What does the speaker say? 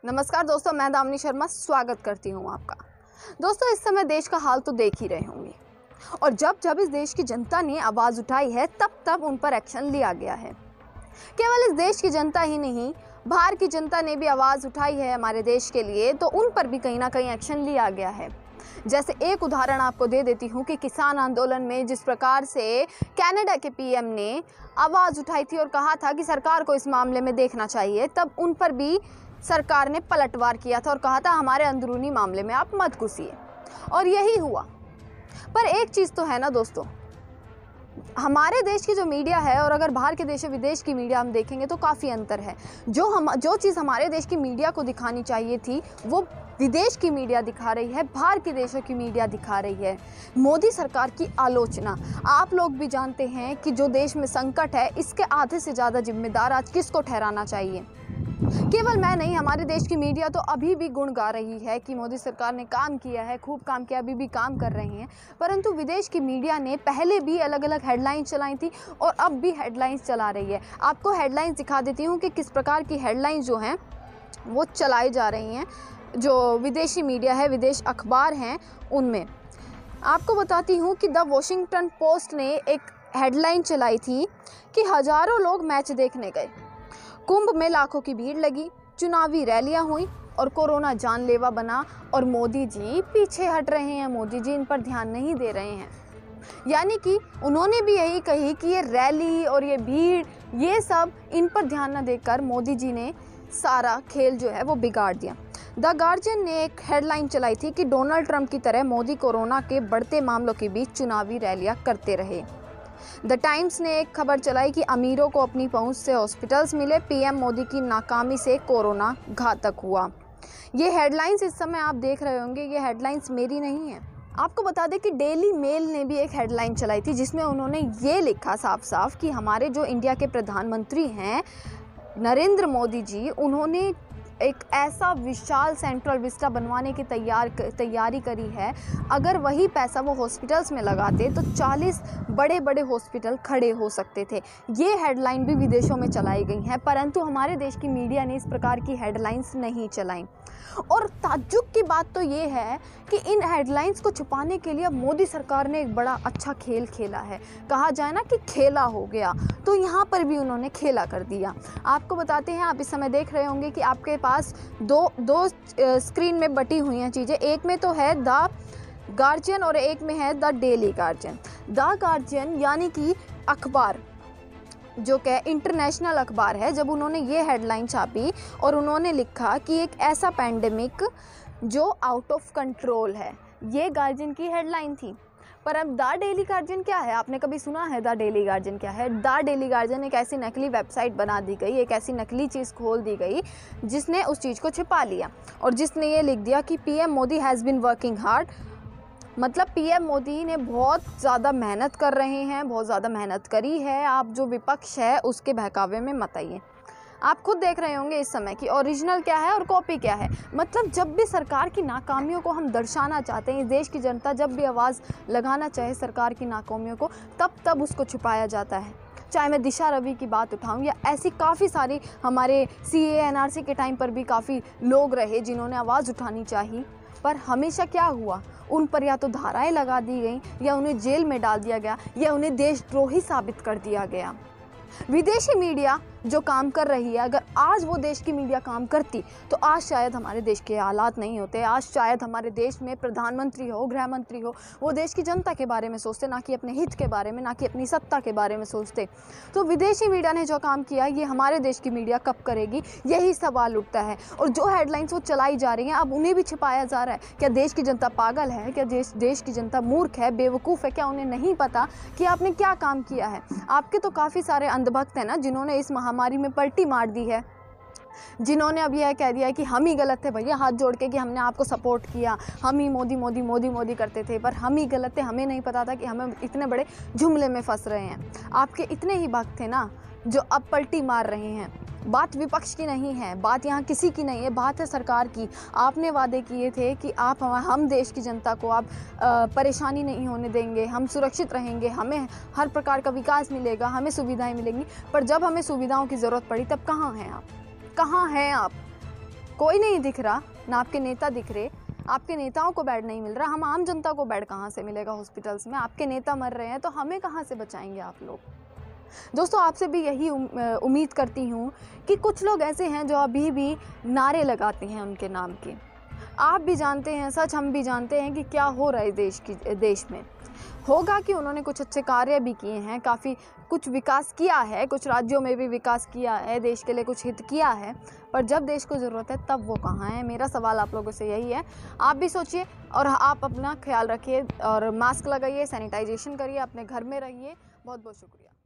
नमस्कार दोस्तों, मैं दामिनी शर्मा स्वागत करती हूं आपका। दोस्तों, इस समय देश का हाल तो देख ही रहे होंगे और जब जब इस देश की जनता ने आवाज़ उठाई है तब तब उन पर एक्शन लिया गया है। केवल इस देश की जनता ही नहीं, बाहर की जनता ने भी आवाज़ उठाई है हमारे देश के लिए, तो उन पर भी कहीं ना कहीं एक्शन लिया गया है। जैसे एक उदाहरण आपको दे देती हूँ कि किसान आंदोलन में जिस प्रकार से कनाडा के पीएम ने आवाज़ उठाई थी और कहा था कि सरकार को इस मामले में देखना चाहिए, तब उन पर भी सरकार ने पलटवार किया था और कहा था हमारे अंदरूनी मामले में आप मत घुसिए, और यही हुआ। पर एक चीज़ तो है ना दोस्तों, हमारे देश की जो मीडिया है और अगर बाहर के देश विदेश की मीडिया हम देखेंगे तो काफ़ी अंतर है। जो चीज़ हमारे देश की मीडिया को दिखानी चाहिए थी वो विदेश की मीडिया दिखा रही है, बाहर के देशों की मीडिया दिखा रही है। मोदी सरकार की आलोचना, आप लोग भी जानते हैं कि जो देश में संकट है इसके आधे से ज़्यादा जिम्मेदार आज किसको ठहराना चाहिए। केवल मैं नहीं, हमारे देश की मीडिया तो अभी भी गुण गा रही है कि मोदी सरकार ने काम किया है, खूब काम किया, अभी भी काम कर रही हैं। परंतु विदेश की मीडिया ने पहले भी अलग अलग हेडलाइंस चलाई थी और अब भी हेडलाइंस चला रही है। आपको हेडलाइंस दिखा देती हूँ कि किस प्रकार की हेडलाइंस जो हैं वो चलाई जा रही हैं, जो विदेशी मीडिया है, विदेश अखबार हैं उनमें। आपको बताती हूँ कि द वॉशिंगटन पोस्ट ने एक हेडलाइन चलाई थी कि हज़ारों लोग मैच देखने गए, कुंभ में लाखों की भीड़ लगी, चुनावी रैलियां हुई और कोरोना जानलेवा बना और मोदी जी पीछे हट रहे हैं, मोदी जी इन पर ध्यान नहीं दे रहे हैं। यानी कि उन्होंने भी यही कही कि ये रैली और ये भीड़, ये सब इन पर ध्यान न देकर मोदी जी ने सारा खेल जो है वो बिगाड़ दिया। द गार्जियन ने एक हेडलाइन चलाई थी कि डोनाल्ड ट्रंप की तरह मोदी कोरोना के बढ़ते मामलों के बीच चुनावी रैलियां करते रहे। द टाइम्स ने एक खबर चलाई कि अमीरों को अपनी पहुंच से हॉस्पिटल्स मिले, पीएम मोदी की नाकामी से कोरोना घातक हुआ। ये हेडलाइंस इस समय आप देख रहे होंगे, ये हेडलाइंस मेरी नहीं है। आपको बता दें कि डेली मेल ने भी एक हेडलाइन चलाई थी जिसमें उन्होंने ये लिखा साफ साफ कि हमारे जो इंडिया के प्रधानमंत्री हैं नरेंद्र मोदी जी, उन्होंने एक ऐसा विशाल सेंट्रल विस्टा बनवाने की तैयारी करी है। अगर वही पैसा वो हॉस्पिटल्स में लगाते तो 40 बड़े बड़े हॉस्पिटल खड़े हो सकते थे। ये हेडलाइन भी विदेशों में चलाई गई हैं, परंतु हमारे देश की मीडिया ने इस प्रकार की हेडलाइंस नहीं चलाई। और ताज्जुब की बात तो ये है कि इन हेडलाइंस को छुपाने के लिए अब मोदी सरकार ने एक बड़ा अच्छा खेल खेला है। कहा जाए ना कि खेला हो गया, तो यहाँ पर भी उन्होंने खेला कर दिया। आपको बताते हैं, आप इस समय देख रहे होंगे कि आपके पास दो स्क्रीन में बटी हुई हैं चीज़ें। एक में तो है द गार्जियन और एक में है the daily guardian. The guardian यानी कि अखबार जो कि इंटरनेशनल अखबार है, जब उन्होंने ये हेडलाइन छापी और उन्होंने लिखा कि एक ऐसा पैंडेमिक जो आउट ऑफ कंट्रोल है, ये गार्जियन की हेडलाइन थी। पर अब द डेली गार्जियन क्या है? आपने कभी सुना है द डेली गार्जियन क्या है? द डेली गार्जियन एक ऐसी नकली वेबसाइट बना दी गई, एक ऐसी नकली चीज़ खोल दी गई जिसने उस चीज़ को छिपा लिया और जिसने ये लिख दिया कि PM Modi has been working hard. मतलब पीएम मोदी ने बहुत ज़्यादा मेहनत कर रहे हैं, बहुत ज़्यादा मेहनत करी है, आप जो विपक्ष है उसके बहकावे में मत आइए। आप खुद देख रहे होंगे इस समय कि ओरिजिनल क्या है और कॉपी क्या है। मतलब जब भी सरकार की नाकामियों को हम दर्शाना चाहते हैं, इस देश की जनता जब भी आवाज़ लगाना चाहे सरकार की नाकामियों को, तब उसको छुपाया जाता है। चाहे मैं दिशा रवि की बात उठाऊं या ऐसी काफ़ी सारी हमारे CAA NRC के टाइम पर भी काफ़ी लोग रहे जिन्होंने आवाज़ उठानी चाहिए, पर हमेशा क्या हुआ, उन पर या तो धाराएं लगा दी गई या उन्हें जेल में डाल दिया गया या उन्हें देशद्रोही साबित कर दिया गया। विदेशी मीडिया जो काम कर रही है, अगर आज वो देश की मीडिया काम करती तो आज शायद हमारे देश के हालात नहीं होते। आज शायद हमारे देश में प्रधानमंत्री हो, गृह मंत्री हो, वो देश की जनता के बारे में सोचते, ना कि अपने हित के बारे में, ना कि अपनी सत्ता के बारे में सोचते। तो विदेशी मीडिया ने जो काम किया, ये हमारे देश की मीडिया कब करेगी, यही सवाल उठता है। और जो हेडलाइंस वो चलाई जा रही हैं, अब उन्हें भी छिपाया जा रहा है। क्या देश की जनता पागल है? क्या देश की जनता मूर्ख है, बेवकूफ़ है? क्या उन्हें नहीं पता कि आपने क्या काम किया है? आपके तो काफ़ी सारे अंधभक्त हैं ना जिन्होंने इस महामारी में पलटी मार दी है, जिन्होंने अब यह कह दिया है कि हम ही गलत थे भैया, हाथ जोड़ के कि हमने आपको सपोर्ट किया, हम ही मोदी मोदी मोदी मोदी करते थे, पर हम ही गलत थे, हमें नहीं पता था कि हमें इतने बड़े जुमले में फंस रहे हैं। आपके इतने ही भक्त थे ना जो अब पलटी मार रहे हैं। बात विपक्ष की नहीं है, बात यहाँ किसी की नहीं है, बात है सरकार की। आपने वादे किए थे कि हम देश की जनता को आप परेशानी नहीं होने देंगे, हम सुरक्षित रहेंगे, हमें हर प्रकार का विकास मिलेगा, हमें सुविधाएं मिलेंगी। पर जब हमें सुविधाओं की ज़रूरत पड़ी तब कहाँ हैं आप? कहाँ हैं आप? कोई नहीं दिख रहा, ना आपके नेता दिख रहे, आपके नेताओं को बेड नहीं मिल रहा, हम आम जनता को बेड कहाँ से मिलेगा हॉस्पिटल्स में? आपके नेता मर रहे हैं तो हमें कहाँ से बचाएंगे आप लोग? दोस्तों, आपसे भी यही उम्मीद करती हूँ कि कुछ लोग ऐसे हैं जो अभी भी नारे लगाते हैं उनके नाम के। आप भी जानते हैं, सच हम भी जानते हैं कि क्या हो रहा है देश में। होगा कि उन्होंने कुछ अच्छे कार्य भी किए हैं, काफ़ी कुछ विकास किया है, कुछ राज्यों में भी विकास किया है, देश के लिए कुछ हित किया है, पर जब देश को ज़रूरत है तब वो कहाँ है? मेरा सवाल आप लोगों से यही है। आप भी सोचिए और आप अपना ख्याल रखिए और मास्क लगाइए, सैनिटाइजेशन करिए, अपने घर में रहिए। बहुत बहुत शुक्रिया।